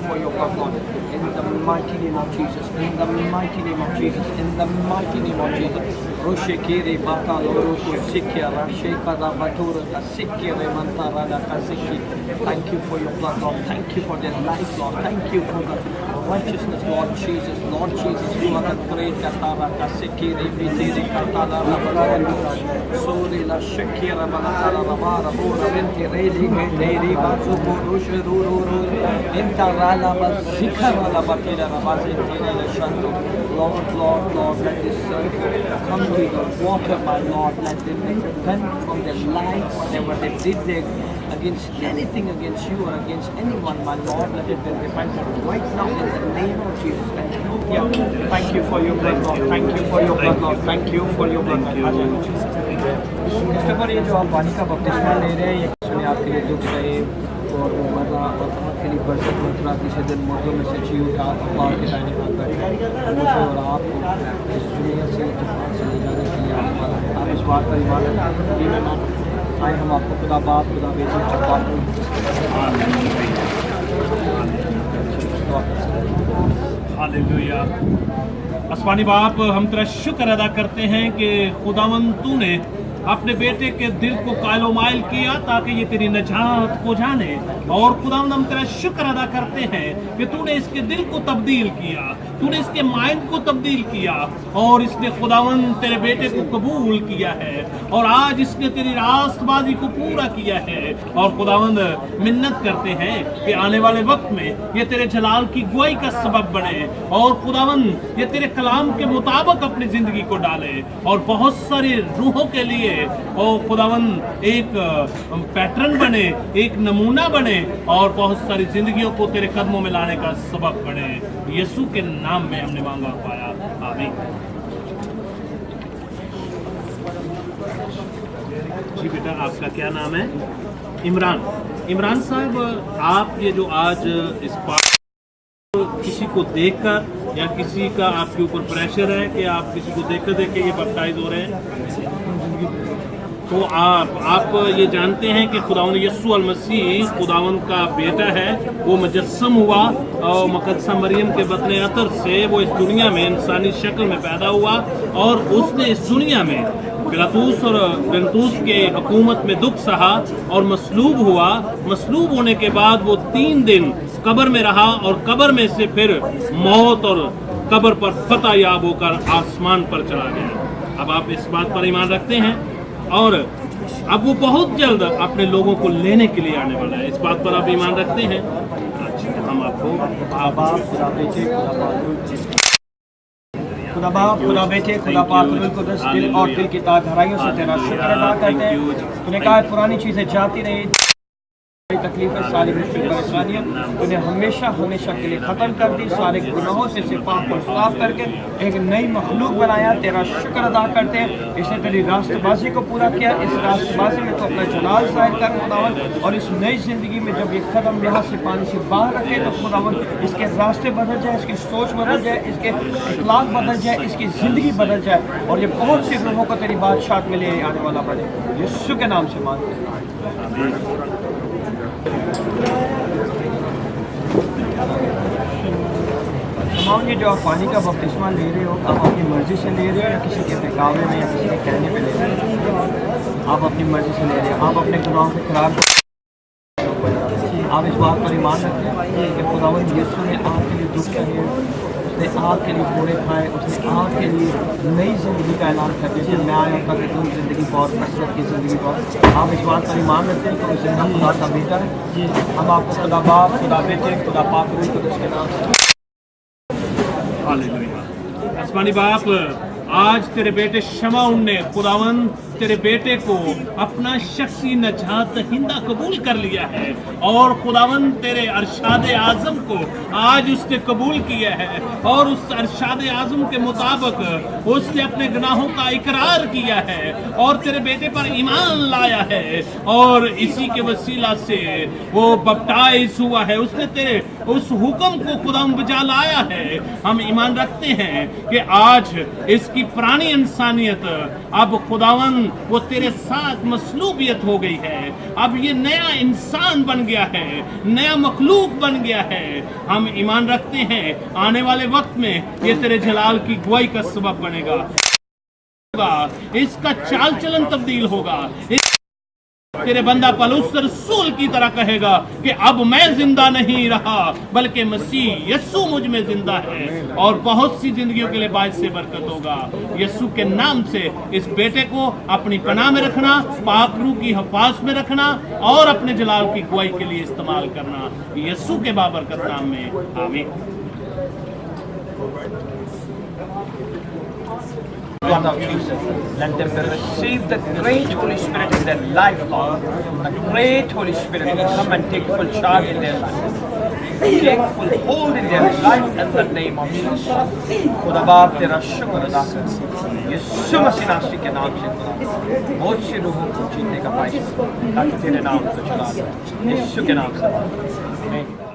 for your blood, Lord. In the mighty name of Jesus. In the mighty name of Jesus. In the mighty name of Jesus. Roshekere bata loro sikya rasheka da batura ka sikya mantara da ka sikki. Thank you for your blood, Lord. Thank you for their life, Lord. Thank you for the righteousness, Lord Jesus. Lord Jesus, you are the great katara ka sikiri bitiri katala rabara. Sori la shekira manatala rabara bora venti reli geteri bazu borushe ruru. Intarala bazikara la batira rabazintira la shanto. Lord, Lord, Lord, let this come to the water, my Lord. Let them repent from their life, whatever they did against anything against you or against anyone, my Lord. Let it be repented right now in the name of Jesus. Thank you for your blood, Lord. Thank you for your blood, Lord. Thank you for your blood, Lord. पर ये जो आप पानी का बपतिस्मा ले रहे हैं, ये सुने आपके लिए दुख सहे और मरना और आपके लिए बरकत मथुरा तीसरे दिन मर्दों में से जी उठा अल्लाह के दाहिने हाथ पर मुझे और आपको इस दुनिया से तूफान से ले जाने के लिए आने वाला है। आप इस बात पर ईमान रखें। आए हम आपको खुदा बाप खुदा बेटे हालेलुया। आसमानी बाप, हम तेरा शुक्र अदा करते हैं कि खुदावंद तूने अपने बेटे के दिल को कायलो माइल किया ताकि ये तेरी नजात को जाने। और खुदावंद हम तेरा शुक्र अदा करते हैं कि तूने इसके दिल को तब्दील किया, तूने इसके माइंड को तब्दील किया और इसने खुदावंद तेरे बेटे को कबूल किया है और आज इसने तेरी रास्तबाजी को पूरा किया है। और खुदावंद मिन्नत करते हैं कि आने वाले वक्त में ये तेरे जलाल की गुआई का सबब बने और खुदावंद ये तेरे कलाम के मुताबिक अपनी जिंदगी को डाले और बहुत सारी रूहों के लिए और खुदावंद एक पैटर्न बने, एक नमूना बने और बहुत सारी जिंदगियों को तेरे कदमों में लाने का सबब बने। यीशु के नाम में हमने मांगा पाया, आमीन। जी बेटा, आपका क्या नाम है? इमरान। इमरान साहब, आप ये जो आज इस किसी को देखकर या किसी का आपके ऊपर प्रेशर है कि आप किसी को देखकर देख के ये बैप्टाइज हो रहे हैं, तो आप ये जानते हैं कि खुदावंद यीशु अल मसीह खुदावंद का बेटा है। वो मुजस्सम हुआ और मुकद्दसा मरियम के बतने अतर से वो इस दुनिया में इंसानी शक्ल में पैदा हुआ और उसने इस दुनिया में पिलातूस के हुकूमत में दुख सहा और मसलूब हुआ। मसलूब होने के बाद वो 3 दिन कब्र में रहा और कब्र में से फिर मौत और कब्र पर फतह याब होकर आसमान पर चला गया। अब आप इस बात पर ईमान रखते हैं और अब वो बहुत जल्द अपने लोगों को लेने के लिए आने वाला है। इस बात पर आप ईमान रखते हैं? हम आपको खुदा बाप, खुदा बेटे, खुदा पाक रूह कुद्दूस दिल और दिल की गहराइयों से तेरा शुक्र अदा करते हैं। तूने कहा पुरानी चीजें जाती रही, तकलीफें, सारी मुश्किल परेशानियां उन्हें हमेशा हमेशा के लिए ख़त्म कर दी। सारे गुनाहों से सिपाह को साफ करके एक नई मखलूक बनाया। तेरा शुक्र अदा करते हैं, इसने तेरी रास्तबाजी को पूरा किया। इस रास्तबाजी में तो अपना जलाल जाहिर कर खुदावन और इस नई ज़िंदगी में जब ये कदम यहाँ से पानी से बाहर रखे तो खुदावन इसके रास्ते बदल जाए, इसकी सोच बदल जाए, इसके अखलाक बदल जाए, इसकी ज़िंदगी बदल जाए और ये बहुत सी रूहों को तेरी बादशाह में ले आने वाला बने। यीशु के नाम से मांगते हैं। ये जो आप पानी का बपतिस्मा ले रहे हो, आप अपनी मर्जी से ले रहे हो या किसी के बहकावे में या किसी के कहने पे ले रहे हो? आप अपनी मर्जी से ले रहे हो। आप अपने गुनाहों के खिलाफ आप इस बात पर ईमान रखते हैं कि खुदावंद यीशु ने आपके लिए दुख किए, उसने आपके लिए बुरे खाए, उसने आपके लिए नई ज़िंदगी का ऐलान कर दिया। मैं आया कि तुम ज़िंदगी बहुत कसरत की ज़िंदगी बहुत। आप इस बात पर ईमान रखते हैं कि वो ज़िंदा खुदा का बेटा है। हम आपको खुदा बाप, खुदा बेटे, खुदा पाक रूह कुद्दूस के नाम से हालेलुया। आसमानी बाप, आज तेरे बेटे शमाउन ने खुदावंद तेरे बेटे को अपना शख्सी नजात दहिंदा कबूल कर लिया है और खुदावंद तेरे अरशाद आज़म को आज उसने कबूल किया है और उस अरशाद आज़म के मुताबिक उसने अपने गुनाहों का इकरार किया है और तेरे बेटे पर ईमान लाया है और इसी के वसीला से वो बपटाइज हुआ है। उसने तेरे उस हुक्म को खुदावंद बजा लाया है। हम ईमान रखते हैं कि आज इसकी पुरानी इंसानियत अब खुदावंद वो तेरे साथ मसलूबियत हो गई है। अब ये नया इंसान बन गया है, नया मखलूक बन गया है। हम ईमान रखते हैं आने वाले वक्त में ये तेरे जलाल की गुआई का सबब बनेगा। इसका चाल चलन तब्दील होगा। तेरे बंदा पौलुस रसूल की तरह कहेगा कि अब मैं जिंदा नहीं रहा बल्कि मसीह यीशु मुझ में जिंदा है, और बहुत सी जिंदगियों के लिए बायस से बरकत होगा। यीशु के नाम से इस बेटे को अपनी पनाह में रखना, पाक रूह की हिफाजत में रखना और अपने जलाल की गुआई के लिए इस्तेमाल करना, यीशु के बाबरकत नाम में आमीन। Blood of Jesus, let them receive the great Holy Spirit in their life, Lord. The great Holy Spirit will come and take full charge in their life. Take full hold in their life in the name of Jesus. खुदा बाप तेरा शुक्र अदा कर यीशु मसीह नासरी के नाम से बहुत से लोगों को जीने का पाइश ताकि तेरे नाम को चला यीशु के नाम से। आमीन।